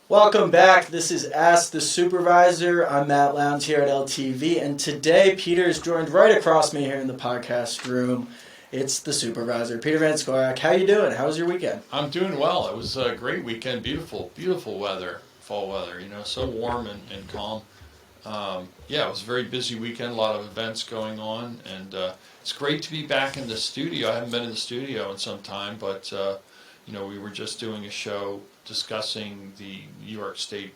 Welcome back. This is Ask The Supervisor. I'm Matt Lownes here at LTV, and today Peter is joined right across me here in the podcast room. It's the Supervisor, Peter Van Scoyoc. How you doing? How was your weekend? I'm doing well. It was a great weekend. Beautiful weather, fall weather, so warm and calm. It was a very busy weekend, a lot of events going on, and it's great to be back in the studio. I haven't been in the studio in some time, but we were just doing a show discussing the New York State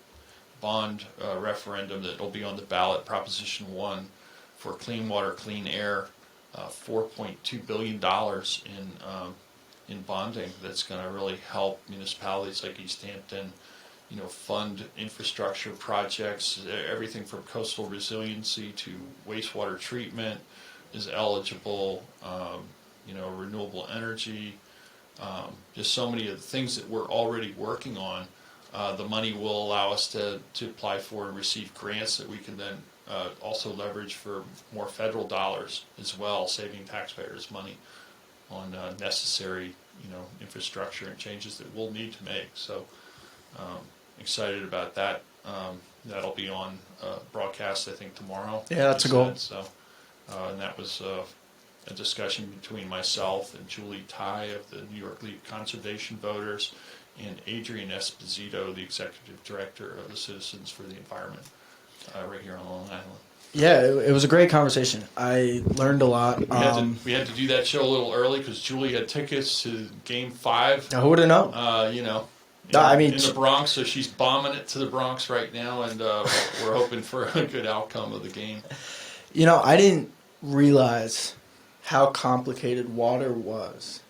bond referendum that will be on the ballot, Proposition 1, for clean water, clean air, $4.2 billion in bonding that's going to really help municipalities like East Hampton, fund infrastructure projects. Everything from coastal resiliency to wastewater treatment is eligible, renewable energy. Just so many of the things that we're already working on. The money will allow us to apply for and receive grants that we can then also leverage for more federal dollars as well, saving taxpayers money on necessary infrastructure and changes that we'll need to make. So excited about that. That'll be on broadcast, I think, tomorrow. Yeah, that's a goal. So, and that was a discussion between myself and Julie Ty of the New York League Conservation Voters and Adrian Esposito, the Executive Director of the Citizens for the Environment, right here on Long Island. Yeah, it was a great conversation. I learned a lot. We had to do that show a little early because Julie had tickets to Game 5. Who would have known? In the Bronx, so she's bombing it to the Bronx right now, and we're hoping for a good outcome of the game. I didn't realize how complicated water was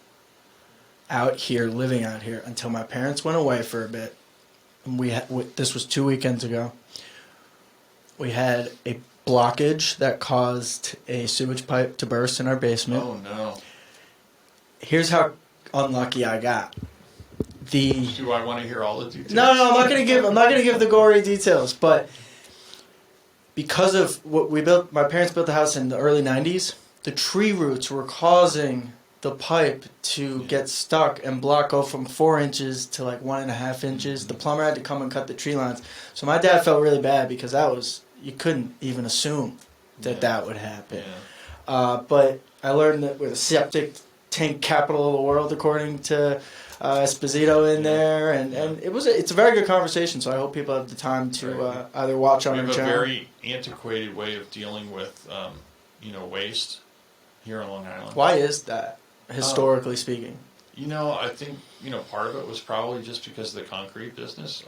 living out here, until my parents went away for a bit. And this was 2 weekends ago. We had a blockage that caused a sewage pipe to burst in our basement. Oh no! Here's how unlucky I got. Do I want to hear all the details? No, I'm not gonna give the gory details, but because of what we built, my parents built the house in the early '90s. The tree roots were causing the pipe to get stuck and go from 4 inches to like 1.5 inches. The plumber had to come and cut the tree lines. So my dad felt really bad because you couldn't even assume that would happen. Yeah. But I learned that we're the septic tank capital of the world, according to Esposito in there, and it's a very good conversation. So I hope people have the time to either watch on our channel. We have a very antiquated way of dealing with waste here on Long Island. Why is that, historically speaking? I think part of it was probably just because of the concrete business.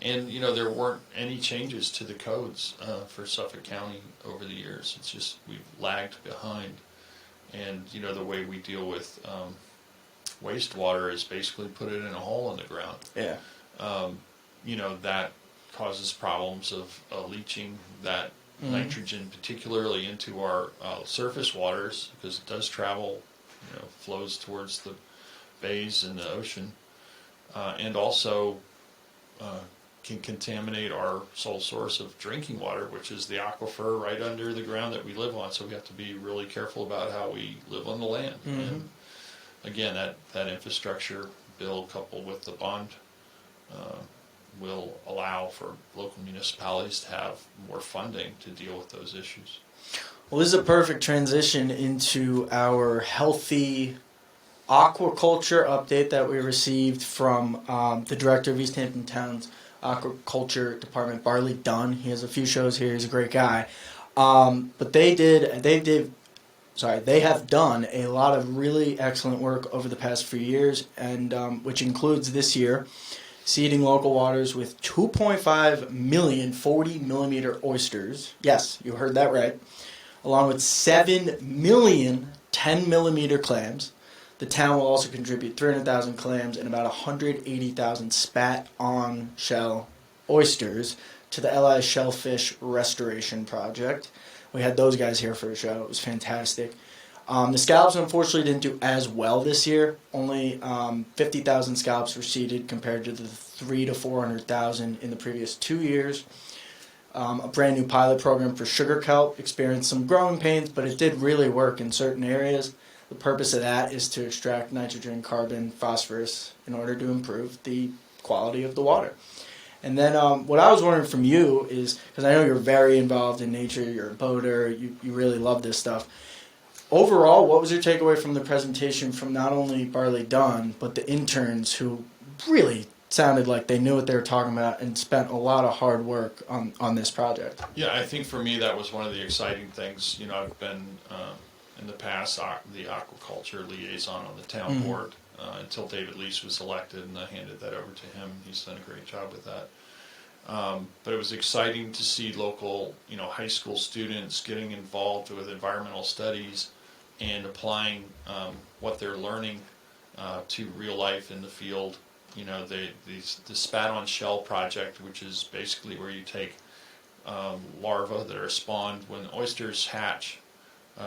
And there weren't any changes to the codes for Suffolk County over the years. It's just we've lagged behind, and the way we deal with wastewater is basically put it in a hole in the ground. Yeah. That causes problems of leaching that nitrogen, particularly into our surface waters, because it does travel, flows towards the bays and the ocean, and also can contaminate our sole source of drinking water, which is the aquifer right under the ground that we live on. So we have to be really careful about how we live on the land. Mm-hmm. And again, that infrastructure bill coupled with the bond will allow for local municipalities to have more funding to deal with those issues. Well, this is a perfect transition into our healthy aquaculture update that we received from the director of East Hampton Town's aquaculture department, Barley Dunn. He has a few shows here. He's a great guy. But they have done a lot of really excellent work over the past few years, and which includes this year, seeding local waters with 2.5 million 40-millimeter oysters. Yes, you heard that right. Along with 7 million 10-millimeter clams. The town will also contribute 300,000 clams and about 180,000 spat-on shell oysters to the LI Shellfish Restoration Project. We had those guys here for a show. It was fantastic. The scallops, unfortunately, didn't do as well this year. Only 50,000 scallops were seeded compared to the 300,000 to 400,000 in the previous 2 years. A brand new pilot program for sugar kelp experienced some growing pains, but it did really work in certain areas. The purpose of that is to extract nitrogen, carbon, phosphorus in order to improve the quality of the water. And then what I was wondering from you is, because I know you're very involved in nature, you're a boater, you really love this stuff. Overall, what was your takeaway from the presentation from not only Barley Dunn, but the interns who really sounded like they knew what they were talking about and spent a lot of hard work on this project? Yeah, I think for me that was one of the exciting things. You know, I've been in the past the aquaculture liaison on the town board until David Lease was elected, and I handed that over to him. He's done a great job with that. But it was exciting to see local, high school students getting involved with environmental studies and applying what they're learning to real life in the field. You know, the Spat on Shell project, which is basically where you take larvae that are spawned when oysters hatch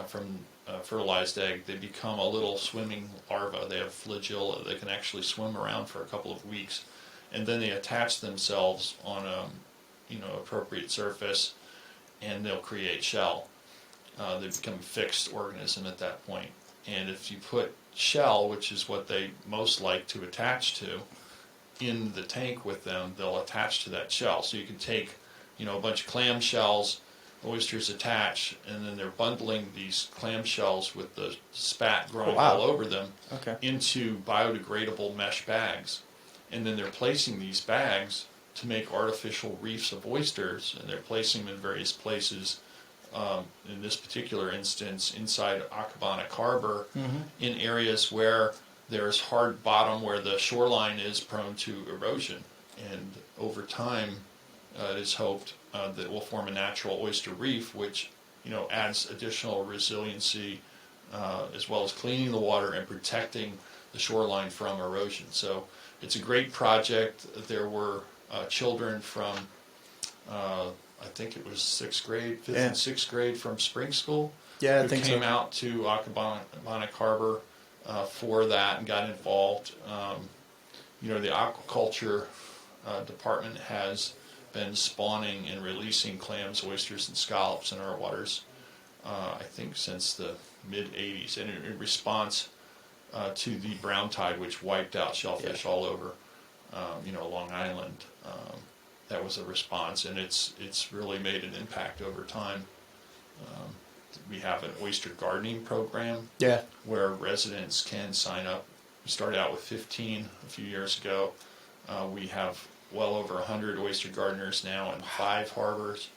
from fertilized egg. They become a little swimming larva. They have flagella. They can actually swim around for a couple of weeks, and then they attach themselves on a appropriate surface, and they'll create shell. They become a fixed organism at that point. And if you put shell, which is what they most like to attach to, in the tank with them, they'll attach to that shell. So you can take, a bunch of clam shells, oysters attach, and then they're bundling these clam shells with the spat growing all over them into biodegradable mesh bags. And then they're placing these bags to make artificial reefs of oysters, and they're placing them in various places. In this particular instance, inside Accabonac Harbor, in areas where there's hard bottom, where the shoreline is prone to erosion. And over time, it is hoped that it will form a natural oyster reef, which adds additional resiliency, as well as cleaning the water and protecting the shoreline from erosion. So it's a great project. There were children from I think it was fifth and sixth grade from spring school. Yeah, I who think came so. out to Accabonac Harbor for that and got involved. The aquaculture department has been spawning and releasing clams, oysters, and scallops in our waters, I think since the mid-'80s, and in response to the brown tide, which wiped out shellfish all over, Long Island. That was a response, and it's really made an impact over time. We have an oyster gardening program where residents can sign up. We started out with 15 a few years ago. We have well over 100 oyster gardeners now in 5 harbors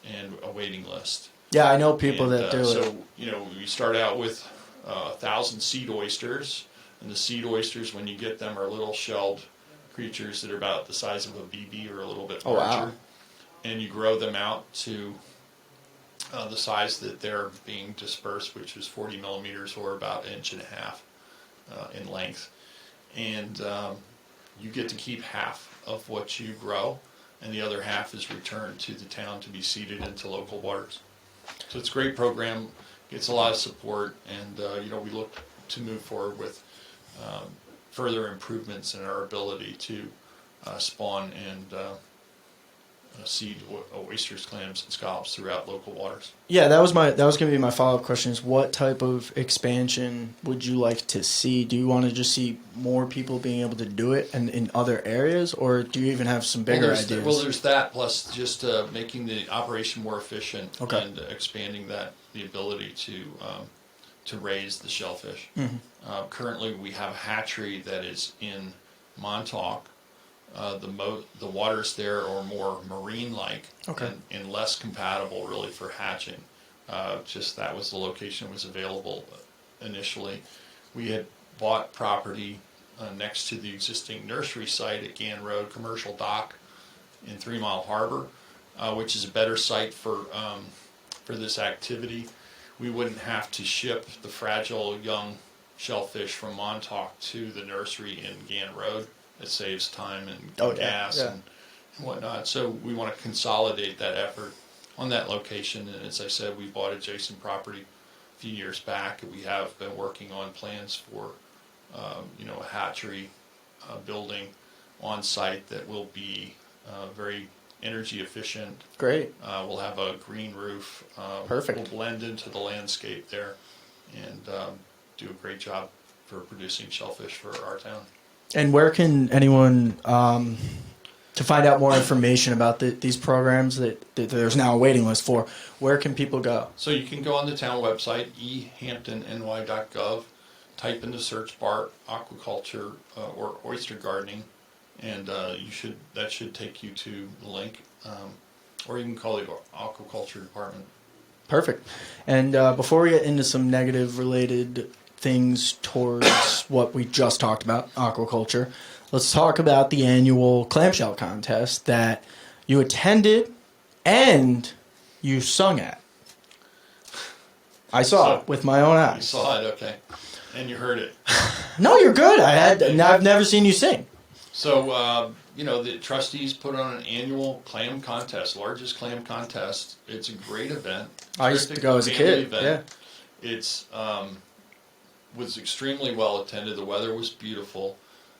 and a waiting list. Yeah, I know people that do it. So, we start out with 1,000 seed oysters, and the seed oysters, when you get them, are little shelled creatures that are about the size of a BB or a little bit larger. And you grow them out to the size that they're being dispersed, which is 40 millimeters or about 1.5 inches in length. And you get to keep half of what you grow, and the other half is returned to the town to be seeded into local waters. So it's a great program, gets a lot of support, and we look to move forward with further improvements in our ability to spawn and seed oysters, clams, and scallops throughout local waters. Yeah, that was going to be my follow-up question, is what type of expansion would you like to see? Do you want to just see more people being able to do it and in other areas, or do you even have some bigger ideas? There's that, plus just making the operation more efficient and expanding the ability to raise the shellfish. Currently, we have a hatchery that is in Montauk. The waters there are more marine-like and less compatible, really, for hatching. Just that was the location that was available initially. We had bought property next to the existing nursery site at Gann Road Commercial Dock in 3 Mile Harbor, which is a better site for this activity. We wouldn't have to ship the fragile young shellfish from Montauk to the nursery in Gann Road. It saves time and gas and whatnot. So we want to consolidate that effort on that location. And as I said, we bought adjacent property a few years back. We have been working on plans for a hatchery building on site that will be very energy efficient. Great. We'll have a green roof. Perfect. We'll blend into the landscape there and do a great job for producing shellfish for our town. And where can anyone To find out more information about these programs that there's now a waiting list for, where can people go? So you can go on the town website, ehamptonny.gov, type in the search bar aquaculture or oyster gardening, and that should take you to the link, or you can call the aquaculture department. Perfect. And before we get into some negative related things towards what we just talked about, aquaculture, let's talk about the annual clamshell contest that you attended and you sung at. I saw it with my own eyes. You saw it, okay. And you heard it. No, you're good. I've never seen you sing. So, the trustees put on an annual clam contest, largest clam contest. It's a great event. I used to go as a kid. Yeah. It's was extremely well attended. The weather was beautiful,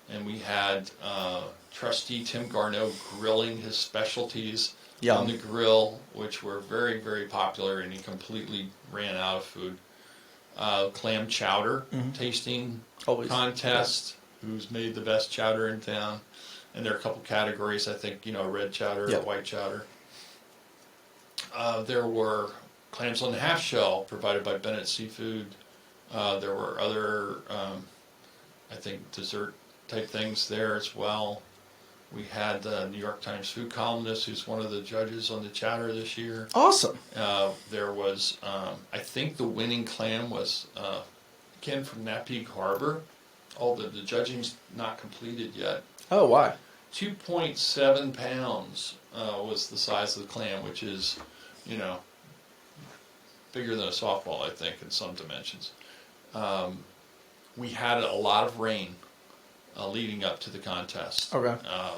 and we had trustee Tim Garneau grilling his specialties on the grill, which were very, very popular, and he completely ran out of food. Clam chowder tasting contest. Who's made the best chowder in town? And there are a couple categories. I think red chowder or white chowder. There were clams on the half shell provided by Bennett Seafood. There were other, I think, dessert type things there as well. We had the New York Times food columnist, who's one of the judges on the chowder this year. Awesome. There was, I think, the winning clam was again from Napeague Harbor. The judging's not completed yet. Oh, why? 2.7 pounds was the size of the clam, which is, bigger than a softball, I think, in some dimensions. We had a lot of rain leading up to the contest. Okay.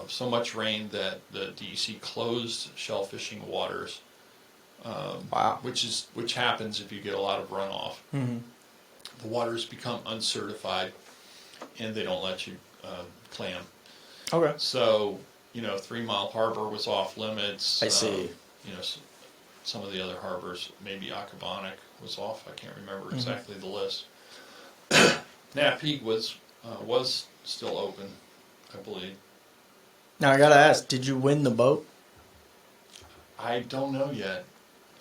So much rain that the DEC closed shellfishing waters. Wow. Which happens if you get a lot of runoff. Mm-hmm. The waters become uncertified, and they don't let you clam. Okay. So, 3 Mile Harbor was off limits. I see. Some of the other harbors, maybe Accabonac was off. I can't remember exactly the list. Napeague was still open, I believe. Now I gotta ask, did you win the boat? I don't know yet.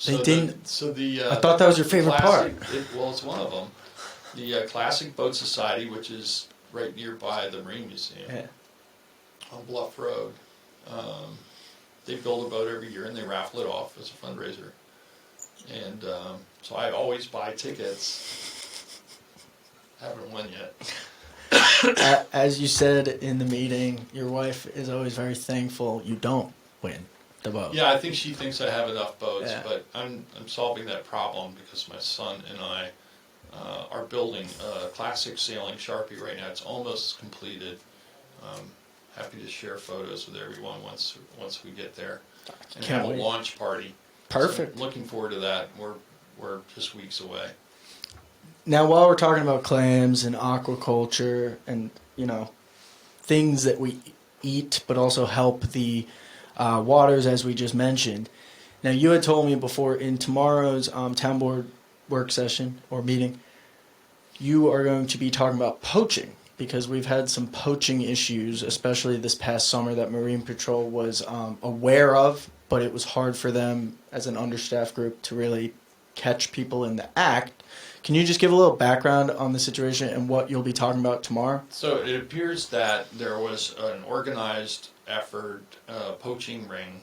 They didn't. I thought that was your favorite part. It's one of them. The Classic Boat Society, which is right nearby the Marine Museum on Bluff Road. They build a boat every year and they raffle it off as a fundraiser. And so I always buy tickets. Haven't won yet. As you said in the meeting, your wife is always very thankful you don't win the boat. Yeah, I think she thinks I have enough boats, but I'm solving that problem because my son and I are building a classic sailing Sharpie right now. It's almost completed. Happy to share photos with everyone once we get there and have a launch party. Perfect. So looking forward to that. We're just weeks away. Now, while we're talking about clams and aquaculture and things that we eat, but also help the waters, as we just mentioned. Now, you had told me before in tomorrow's town board work session or meeting, you are going to be talking about poaching, because we've had some poaching issues, especially this past summer, that Marine Patrol was aware of, but it was hard for them as an understaffed group to really catch people in the act. Can you just give a little background on the situation and what you'll be talking about tomorrow? So it appears that there was an organized effort, poaching ring,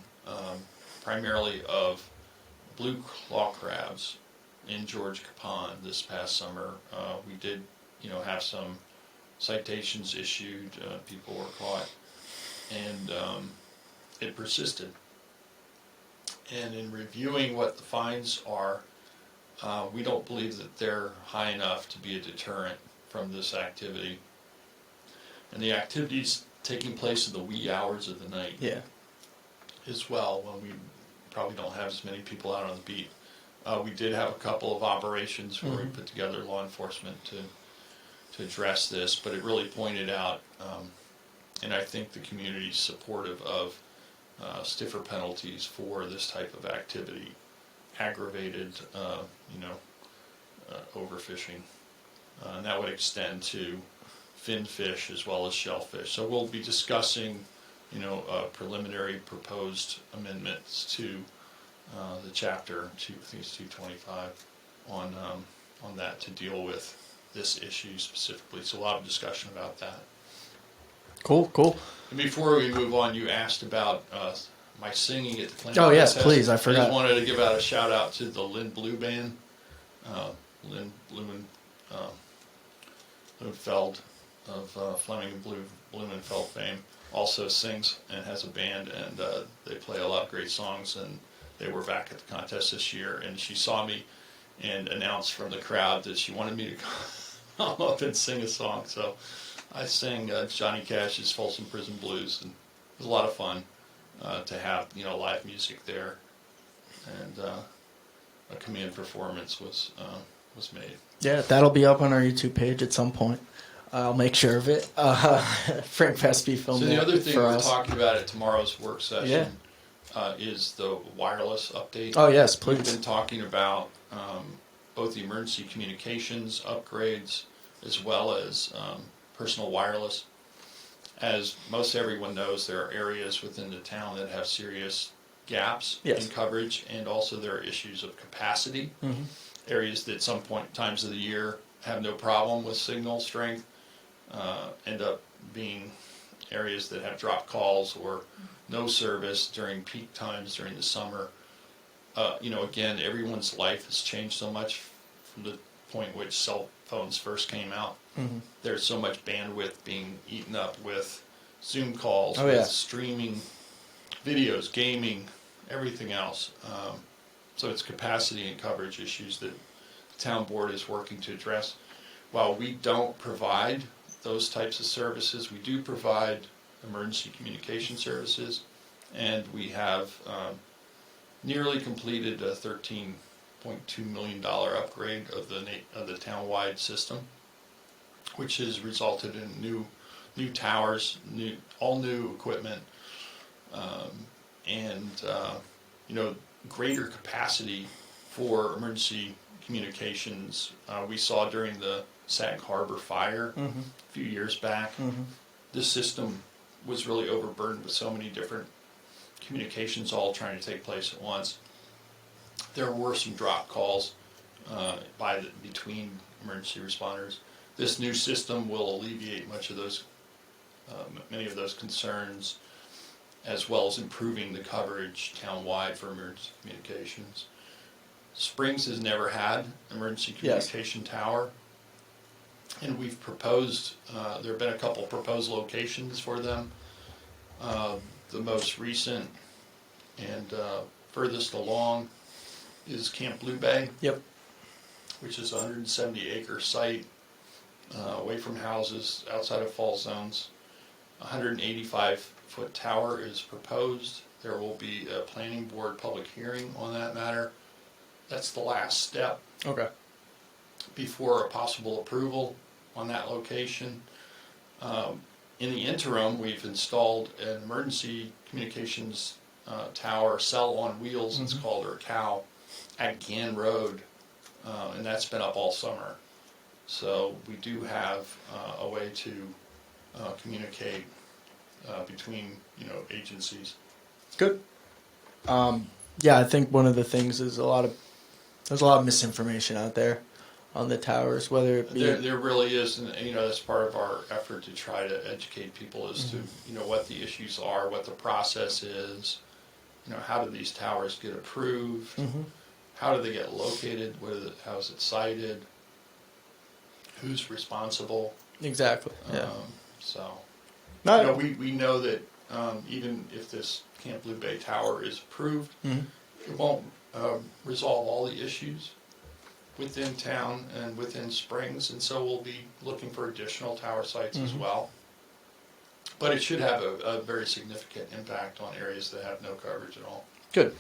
primarily of blue claw crabs in Georgia Pond this past summer. We did, have some citations issued, people were caught, and it persisted. And in reviewing what the fines are, we don't believe that they're high enough to be a deterrent from this activity. And the activity's taking place in the wee hours of the night as well, when we probably don't have as many people out on the beat. We did have a couple of operations where we put together law enforcement to address this, but it really pointed out, and I think the community's supportive of stiffer penalties for this type of activity, aggravated, overfishing, and that would extend to fin fish as well as shellfish. So we'll be discussing, preliminary proposed amendments to the chapter, I think it's 225, on that to deal with this issue specifically. So a lot of discussion about that. Cool. And before we move on, you asked about my singing at the Clam. Oh, yes, please, I forgot. I just wanted to give out a shout out to the Lynn Blue Band. Lynn Blumenfeld of Fleming and Blumenfeld fame also sings and has a band, and they play a lot of great songs, and they were back at the contest this year, and she saw me and announced from the crowd that she wanted me to come up and sing a song. So I sang Johnny Cash's Folsom Prison Blues, and it was a lot of fun to have live music there, and a command performance was made. Yeah, that'll be up on our YouTube page at some point. I'll make sure of it. Frank Vespi filmed it. So the other thing we're us. talking about at tomorrow's work session is the wireless update. Oh yes, please. We've been talking about both the emergency communications upgrades as well as personal wireless. As most everyone knows, there are areas within the town that have serious gaps in coverage, and also there are issues of capacity. Mm-hmm. Areas that at some times of the year have no problem with signal strength end up being areas that have dropped calls or no service during peak times during the summer. Again, everyone's life has changed so much from the point at which cell phones first came out. Mm-hmm. There's so much bandwidth being eaten up with Zoom calls, with streaming videos, gaming, everything else. So it's capacity and coverage issues that the town board is working to address. While we don't provide those types of services, we do provide emergency communication services, and we have nearly completed a $13.2 million upgrade of the town-wide system, which has resulted in new towers, all new equipment, and greater capacity for emergency communications. We saw during the Sag Harbor fire a few years back. This system was really overburdened with so many different communications all trying to take place at once. There were some drop calls between emergency responders. This new system will alleviate many of those concerns, as well as improving the coverage town-wide for emergency communications. Springs has never had an emergency communication tower, and we've proposed, there have been a couple proposed locations for them. The most recent and furthest along is Camp Blue Bay, which is a 170-acre site away from houses, outside of fall zones. A 185-foot tower is proposed. There will be a planning board public hearing on that matter. That's the last step before a possible approval on that location. In the interim, we've installed an emergency communications tower, cell on wheels, it's called, or COW, at Gann Road, and that's been up all summer. So we do have a way to communicate between agencies. Good. I think one of the things is there's a lot of misinformation out there on the towers, whether it be... There really is, and that's part of our effort to try to educate people as to what the issues are, what the process is, how do these towers get approved, how do they get located, how is it sited, who's responsible. Exactly. Yeah. We know that even if this Camp Blue Bay tower is approved, it won't resolve all the issues within town and within Springs, and so we'll be looking for additional tower sites as well. But it should have a very significant impact on areas that have no coverage at all. Good.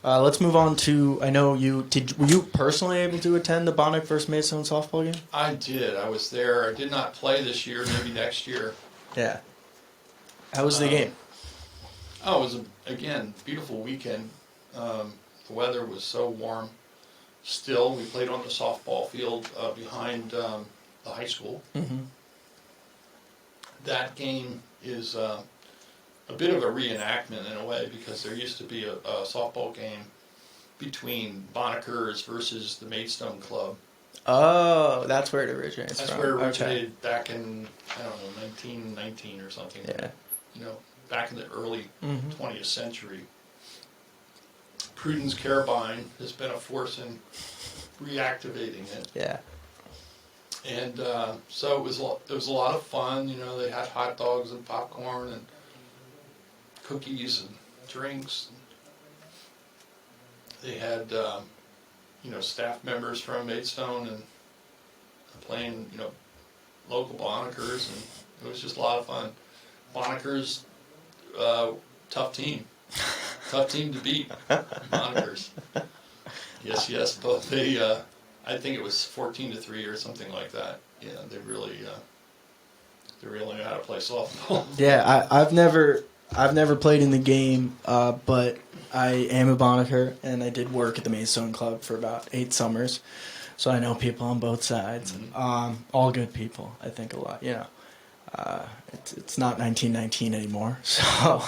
Let's move on to, I know were you personally able to attend the Bonnick vs. Mason softball game? I did. I was there. I did not play this year, maybe next year. Yeah. How was the game? Oh, it was, again, beautiful weekend. The weather was so warm. Still, we played on the softball field behind the high school. That game is a bit of a reenactment in a way, because there used to be a softball game between Bonnickers versus the Maidstone Club. Oh, that's where it originates That's from. where it originated back in, I don't know, 1919 or something. Yeah. You know, back in the early Mm-hmm. 20th century. Prudence Carabine has been a force in reactivating it. Yeah. And so it was a lot of fun. You know, they had hot dogs and popcorn and cookies and drinks. They had you know, staff members from Maidstone and playing, you know, local Bonnickers, and it was just a lot of fun. Bonnickers, tough team to beat. Bonnickers. Yes, but they, I think it was 14-3 or something like that. Yeah, they really know how to play softball. Yeah, I've never played in the game, but I am a Bonnicker, and I did work at the Maidstone Club for about 8 summers, so I know people on both sides. Mm-hmm. All good people, I think a lot. You know, it's not 1919 anymore, so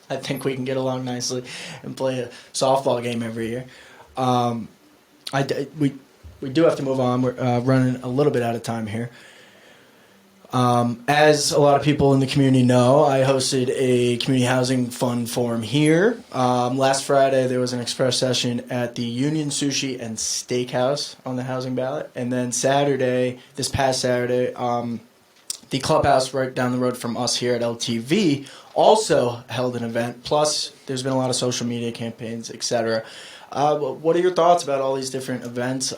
I think we can get along nicely and play a softball game every year. We do have to move on. We're running a little bit out of time here. As a lot of people in the community know, I hosted a community housing fund forum here. Last Friday, there was an express session at the Union Sushi and Steakhouse on the housing ballot. And then this past Saturday, the clubhouse right down the road from us here at LTV also held an event. Plus, there's been a lot of social media campaigns, etc. What are your thoughts about all these different events?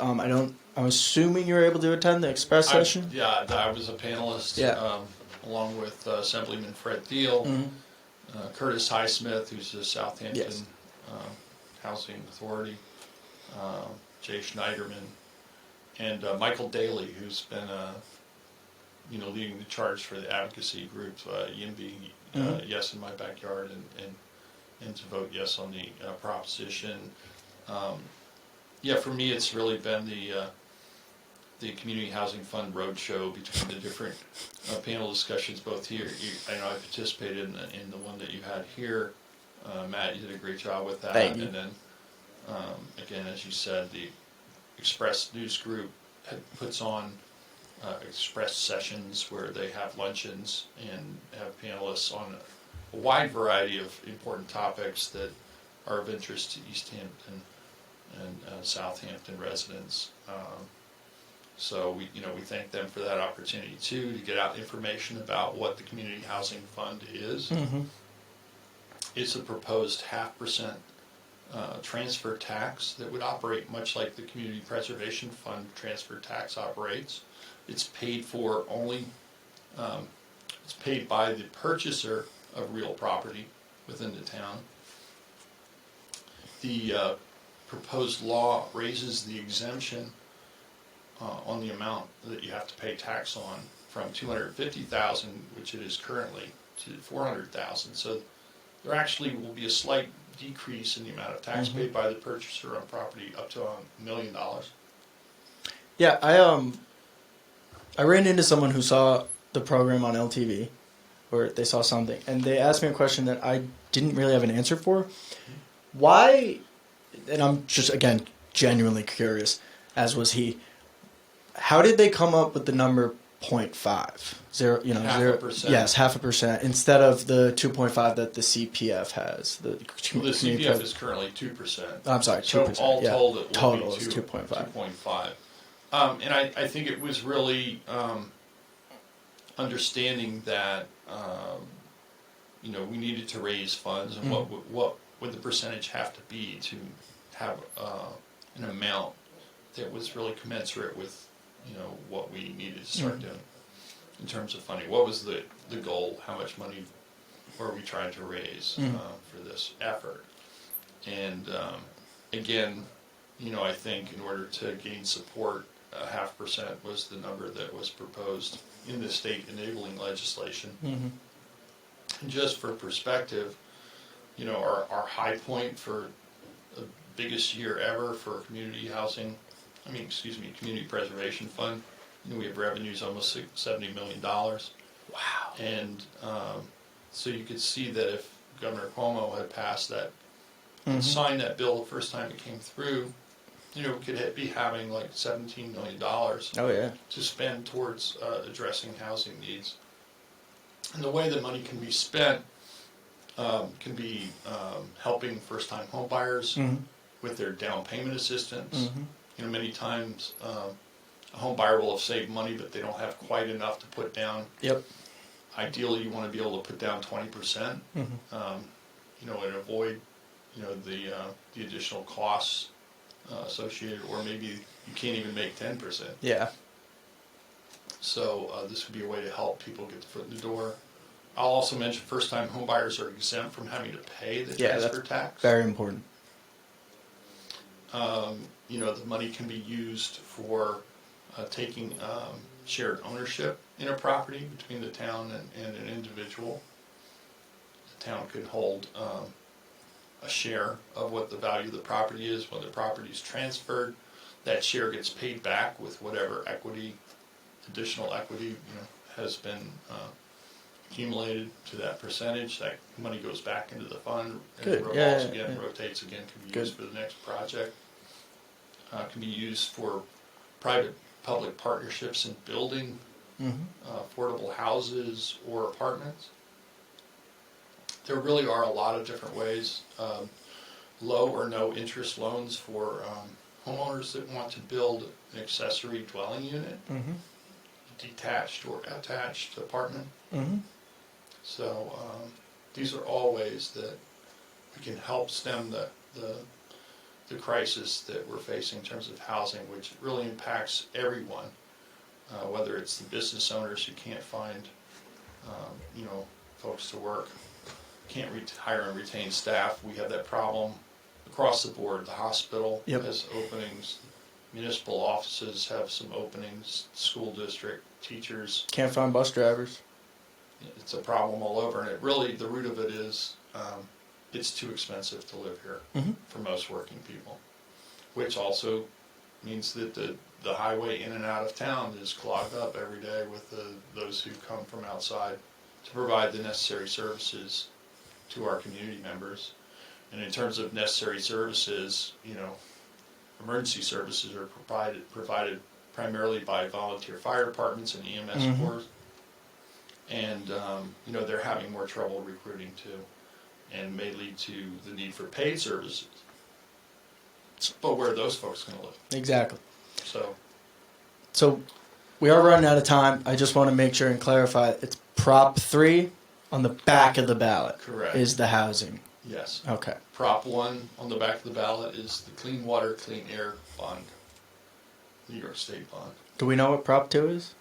I'm assuming you were able to attend the express session? I was a panelist, along with Assemblyman Fred Thiel, Curtis Highsmith, who's the Southampton Housing Authority, Jay Schneiderman, and Michael Daly, who's been leading the charge for the advocacy group, YIMBY, Yes in My Backyard, and to vote yes on the proposition. For me, it's really been the Community Housing Fund Roadshow between the different panel discussions, both here. I know I participated in the one that you had here. Matt, you did a great job with that. Thank you. And then, again, as you said, the Express News Group puts on express sessions where they have luncheons and have panelists on a wide variety of important topics that are of interest to East Hampton and Southampton residents. So we thank them for that opportunity too, to get out information about what the Community Housing Fund is. Mm-hmm. It's a proposed 0.5% transfer tax that would operate much like the Community Preservation Fund transfer tax operates. It's paid for only, it's paid by the purchaser of real property within the town. The proposed law raises the exemption on the amount that you have to pay tax on from $250,000, which it is currently, to $400,000. So there actually will be a slight decrease in the amount of tax paid by the purchaser on property up to $1 million. Yeah, I ran into someone who saw the program on LTV, or they saw something, and they asked me a question that I didn't really have an answer for. Why, and I'm just, again, genuinely curious, as was he, how did they come up with the number 0.5? Zero, Half zero, a percent. yes, 0.5%, instead of the 2.5 that the CPF has. The CPF is currently 2%. I'm sorry, 2%. So all told, it will total be is 2.5. 2.5. And I think it was really understanding that we needed to raise funds, and what would the percentage have to be to have an amount that was really commensurate with what we needed to start doing in terms of funding. What was the goal? How much money were we trying to raise for this effort? And again, I think in order to gain support, 0.5% was the number that was proposed in the state enabling legislation. And just for perspective, our high point for the biggest year ever for community preservation fund, we have revenues almost $70 million. Wow. And So you could see that if Governor Cuomo had passed that, Mm-hmm. signed that bill the first time it came through, we could be having like $17 million Oh yeah. to spend towards addressing housing needs. And the way the money can be spent can be helping first-time home buyers Mm-hmm. with their down payment assistance. Mm-hmm. Many times a home buyer will have saved money, but they don't have quite enough to put down. Yep. Ideally, you want to be able to put down 20%, Mm-hmm. And avoid, the additional costs associated, or maybe you can't even make 10%. Yeah. So this would be a way to help people get the foot in the door. I'll also mention first-time home buyers are exempt from having to pay the transfer tax. Very important. The money can be used for taking shared ownership in a property between the town and an individual. The town could hold a share of what the value of the property is. When the property is transferred, that share gets paid back with whatever additional equity, has been accumulated to that percentage. That money goes back into the fund and Good. revolves Yeah, again, yeah. rotates again, can be Good. used for the next project. Can be used for private-public partnerships in building Mm-hmm. affordable houses or apartments. There really are a lot of different ways. Low or no interest loans for homeowners that want to build an accessory dwelling unit, Mm-hmm. detached or attached apartment. Mm-hmm. So these are all ways that we can help stem the crisis that we're facing in terms of housing, which really impacts everyone, whether it's the business owners who can't find, folks to work, can't hire and retain staff. We have that problem across the board. The hospital Yep. has openings, municipal offices have some openings, school district, teachers. Can't find bus drivers. It's a problem all over, and the root of it is it's too expensive to live here Mm-hmm. for most working people, which also means that the highway in and out of town is clogged up every day with those who come from outside to provide the necessary services to our community members. And in terms of necessary services, emergency services are provided primarily by volunteer fire departments and EMS Mhm. corps. And, they're having more trouble recruiting too, and may lead to the need for paid services. But where are those folks going to live? Exactly. So, We are running out of time. I just want to make sure and clarify. It's Prop 3 on the back of the ballot. correct. Is the housing. Yes. Okay. Prop 1 on the back of the ballot is the Clean Water, Clean Air Fund, New York State bond. Do we know what Prop 2 is?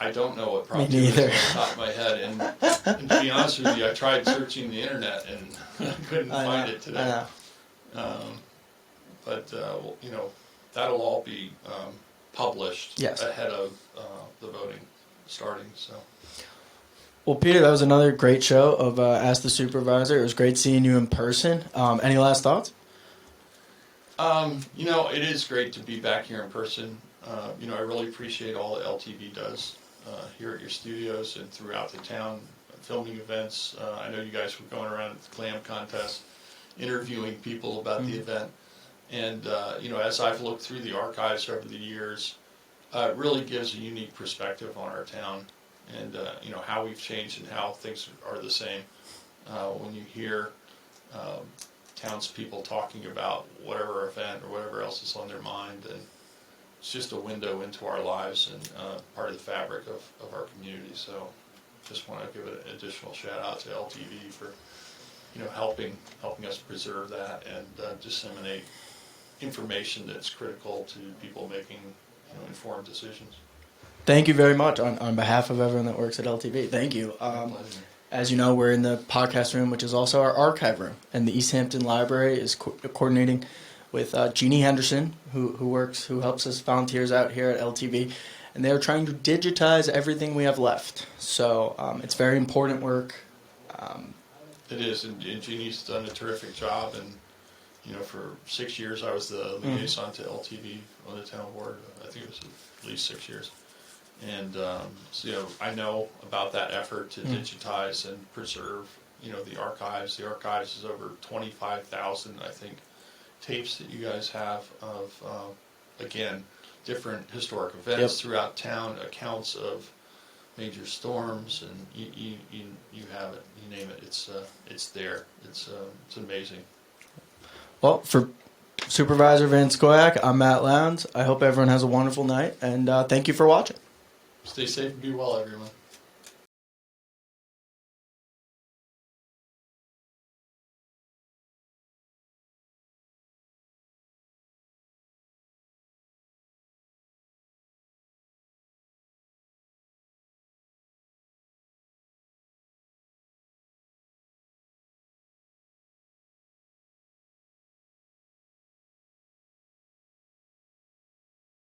I don't know what Prop Me 2 is neither. off the top of my head, and to be honest with you, I tried searching the internet and couldn't find it today. But that'll all be published Yes. ahead of the voting starting. So Well, Peter, that was another great show of Ask the Supervisor. It was great seeing you in person. Any last thoughts? it is great to be back here in person. I really appreciate all that LTV does here at your studios and throughout the town, filming events. I know you guys were going around at the Clam contest, interviewing people about the event. And, as I've looked through the archives over the years, it really gives a unique perspective on our town and, how we've changed and how things are the same. When you hear townspeople talking about whatever event or whatever else is on their mind, and it's just a window into our lives and part of the fabric of our community. So just want to give an additional shout out to LTV for, helping us preserve that and disseminate information that's critical to people making informed decisions. Thank you very much on behalf of everyone that works at LTV. Thank you. Pleasure. As you know, we're in the podcast room, which is also our archive room, and the East Hampton Library is coordinating with Jeannie Henderson, who helps us volunteers out here at LTV, and they're trying to digitize everything we have left. So it's very important work. It is, and Jeannie's done a terrific job, and for 6 years I was the liaison to LTV on the town board. I think it was at least 6 years, And so, I know about that effort to digitize and preserve, the archives. The archives is over 25,000, I think, tapes that you guys have of, again, different historic events throughout town, accounts of major storms, and you have it, you name it, it's there. It's amazing. Well, for Supervisor Van Scoyoc, I'm Matt Lownes. I hope everyone has a wonderful night, and thank you for watching. Stay safe and be well, everyone.